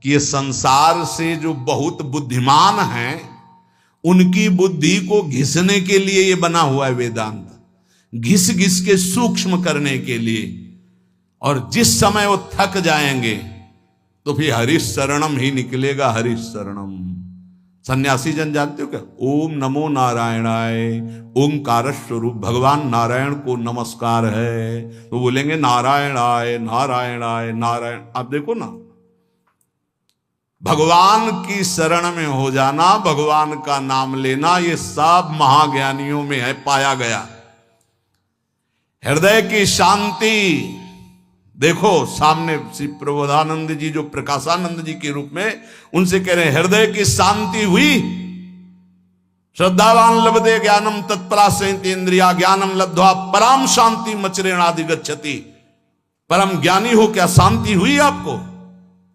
कि ये संसार से जो बहुत बुद्धिमान हैं उनकी बुद्धि को घिसने के लिए ये बना हुआ है वेदांत, घिस घिस के सूक्ष्म करने के लिए। और जिस समय वो थक जाएंगे तो फिर हरिश शरणम ही निकलेगा, हरिश शरणम। सन्यासी जन जानते हो क्या? ओम नमो नारायणाय, ओंकार स्वरूप भगवान नारायण को नमस्कार है, तो बोलेंगे नारायणाय नारायणाय नारायण। आप देखो ना, भगवान की शरण में हो जाना, भगवान का नाम लेना, ये सब महाज्ञानियों में है, पाया गया। हृदय की शांति देखो, सामने श्री प्रबोधानंद जी जो प्रकाशानंद जी के रूप में उनसे कह रहे हैं, हृदय की शांति हुई। श्रद्धावान लभते ज्ञानम तत्परासेन्द्रिया ज्ञानम लब्ध्वा परम शांति मचरेणाधिगच्छति। परम ज्ञानी हो क्या शांति हुई आपको?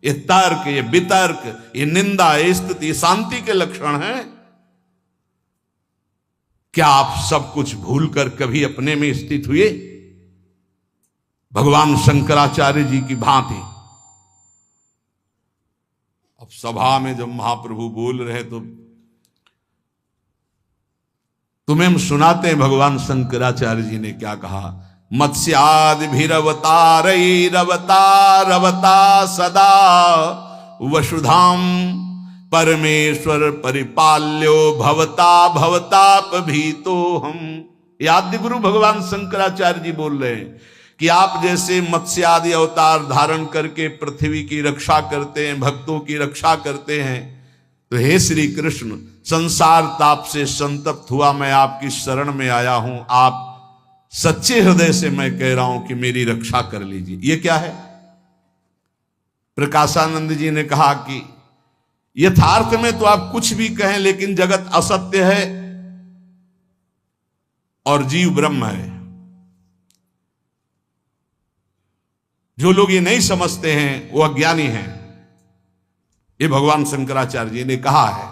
ये तर्क, ये वितर्क, ये निंदा, ये स्तुति, ये शांति के लक्षण हैं। क्या आप सब कुछ भूलकर कभी अपने में स्थित हुए? भगवान शंकराचार्य जी की भांति। अब सभा में जब महाप्रभु बोल रहे तो तुम्हें हम सुनाते हैं भगवान शंकराचार्य जी ने क्या कहा। मत्स्यादिभिरवतारैरवतारवता सदा वसुधाम परमेश्वर परिपाल्यो भवता भवताप भीतो हम। आद्य गुरु भगवान शंकराचार्य जी बोल रहे हैं कि आप जैसे मत्स्य आदि अवतार धारण करके पृथ्वी की रक्षा करते हैं, भक्तों की रक्षा करते हैं, तो हे श्री कृष्ण, संसार ताप से संतप्त हुआ मैं आपकी शरण में आया हूं। आप सच्चे हृदय से मैं कह रहा हूं कि मेरी रक्षा कर लीजिए। ये क्या है? प्रकाशानंद जी ने कहा कि यथार्थ में तो आप कुछ भी कहें, लेकिन जगत असत्य है और जीव ब्रह्म है। जो लोग ये नहीं समझते हैं वो अज्ञानी हैं। ये भगवान शंकराचार्य जी ने कहा है।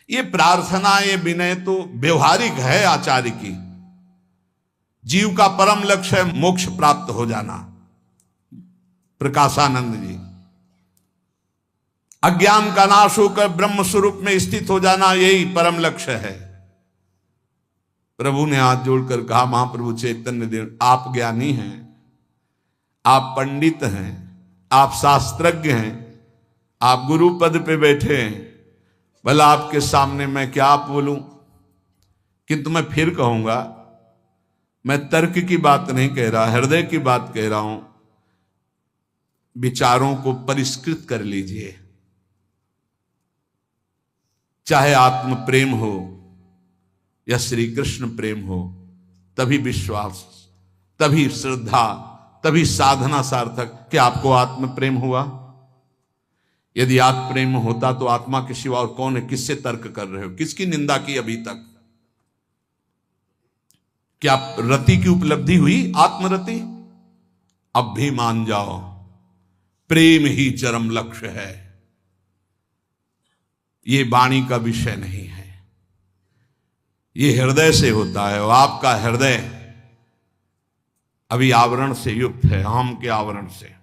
ये प्रार्थना, ये विनय तो व्यवहारिक है आचार्य की। जीव का परम लक्ष्य है मोक्ष प्राप्त हो जाना। प्रकाशानंद जी, अज्ञान का नाश होकर ब्रह्म स्वरूप में स्थित हो जाना, यही परम लक्ष्य है। प्रभु ने हाथ जोड़कर कहा, महाप्रभु चैतन्य देव, आप ज्ञानी हैं, आप पंडित हैं, आप शास्त्रज्ञ हैं, आप गुरु पद पे बैठे हैं, भला आपके सामने मैं क्या बोलूं? किंतु मैं फिर कहूंगा, मैं तर्क की बात नहीं कह रहा, हृदय की बात कह रहा हूं। विचारों को परिष्कृत कर लीजिए। चाहे आत्म प्रेम हो या श्री कृष्ण प्रेम हो, तभी विश्वास, तभी श्रद्धा, तभी साधना सार्थक। क्या आपको आत्म प्रेम हुआ? यदि आत्म प्रेम होता तो आत्मा के सिवा और कौन है? किससे तर्क कर रहे हो? किसकी निंदा की अभी तक? क्या रति की उपलब्धि हुई? आत्मरति? अब भी मान जाओ, प्रेम ही चरम लक्ष्य है। ये वाणी का विषय नहीं है, ये हृदय से होता है। और आपका हृदय अभी आवरण से युक्त है, आम के आवरण से।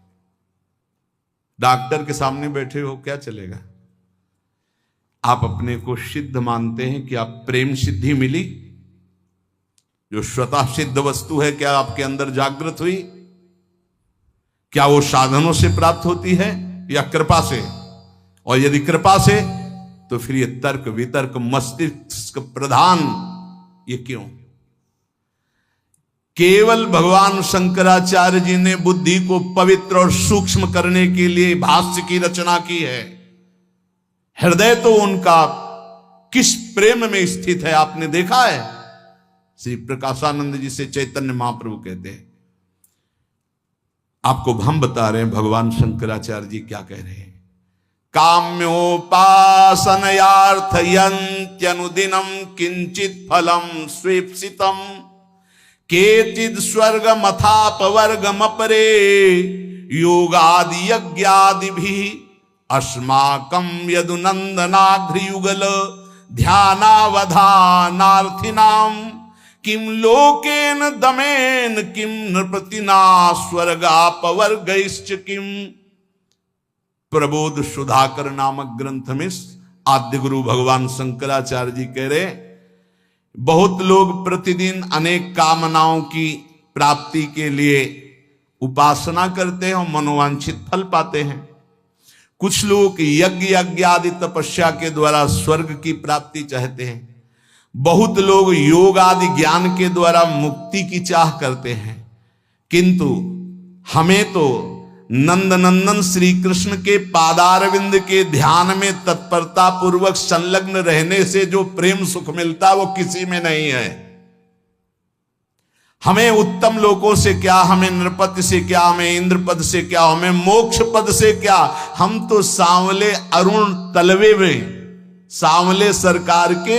डॉक्टर के सामने बैठे हो, क्या चलेगा? आप अपने को सिद्ध मानते हैं कि आप प्रेम सिद्धि मिली, जो स्वतः सिद्ध वस्तु है, क्या आपके अंदर जागृत हुई? क्या वो साधनों से प्राप्त होती है या कृपा से? और यदि कृपा से, तो फिर ये तर्क वितर्क मस्तिष्क प्रधान ये क्यों? केवल भगवान शंकराचार्य जी ने बुद्धि को पवित्र और सूक्ष्म करने के लिए भाष्य की रचना की है। हृदय तो उनका किस प्रेम में स्थित है आपने देखा है? श्री प्रकाशानंद जी से चैतन्य महाप्रभु कहते हैं, आपको हम बता रहे हैं भगवान शंकराचार्य जी क्या कह रहे हैं। काम्योपासनयार्थयन्त्यनुदिनं किंचित फलम स्वेप्सितम केचिद स्वर्गमथापवर्गमपरे योगादि यज्ञादिभिः अस्माकं यदुनंदनाघ्रियुगल ध्यानावधानार्थिनां किम लोकेन दमेन किम नृपतिना स्वर्गापवर्गैश्च किम। प्रबोध सुधाकर नामक ग्रंथ में आद्य गुरु भगवान शंकराचार्य जी कह रहे, बहुत लोग प्रतिदिन अनेक कामनाओं की प्राप्ति के लिए उपासना करते हैं और मनोवांछित फल पाते हैं। कुछ लोग यज्ञ आदि तपस्या के द्वारा स्वर्ग की प्राप्ति चाहते हैं। बहुत लोग योग आदि ज्ञान के द्वारा मुक्ति की चाह करते हैं। किंतु हमें तो नंदनंदन श्री कृष्ण के पादारविंद के ध्यान में तत्परता पूर्वक संलग्न रहने से जो प्रेम सुख मिलता है वो किसी में नहीं है। हमें उत्तम लोकों से क्या, हमें नृपति से क्या, हमें इंद्र पद से क्या, हमें मोक्ष पद से क्या, हम तो सांवले अरुण तलवे में, सांवले सरकार के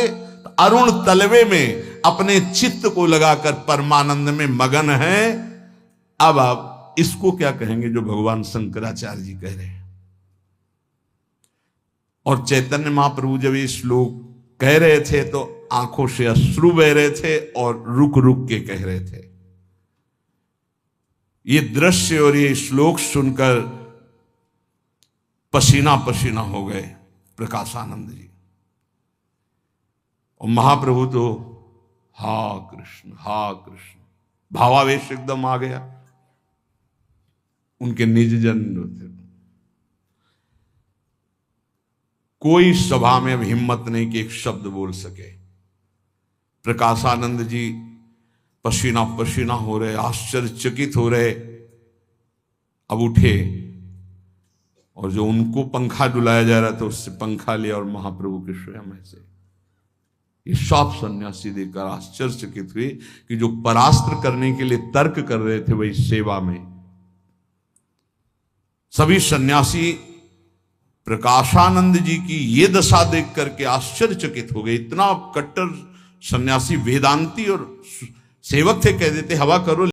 अरुण तलवे में अपने चित्त को लगाकर परमानंद में मगन हैं। अब आप इसको क्या कहेंगे जो भगवान शंकराचार्य जी कह रहे हैं। और चैतन्य महाप्रभु जब ये श्लोक कह रहे थे तो आंखों से अश्रु बह रहे थे और रुक रुक के कह रहे थे। ये दृश्य और ये श्लोक सुनकर पसीना पसीना हो गए प्रकाशानंद जी। और महाप्रभु तो हा कृष्ण भावावेश एकदम आ गया। उनके निज जन थे, कोई सभा में अब हिम्मत नहीं कि एक शब्द बोल सके। प्रकाशानंद जी पसीना पसीना हो रहे, आश्चर्यचकित हो रहे। अब उठे और जो उनको पंखा डुलाया जा रहा था उससे पंखा लिया और महाप्रभु के स्वयं ऐसे ये सब सन्यासी देखकर आश्चर्यचकित हुए कि जो परास्त्र करने के लिए तर्क कर रहे थे वही सेवा में। सभी सन्यासी प्रकाशानंद जी की ये दशा देख करके आश्चर्यचकित हो गए। इतना कट्टर सन्यासी वेदांती और सेवक थे, कह देते हवा करो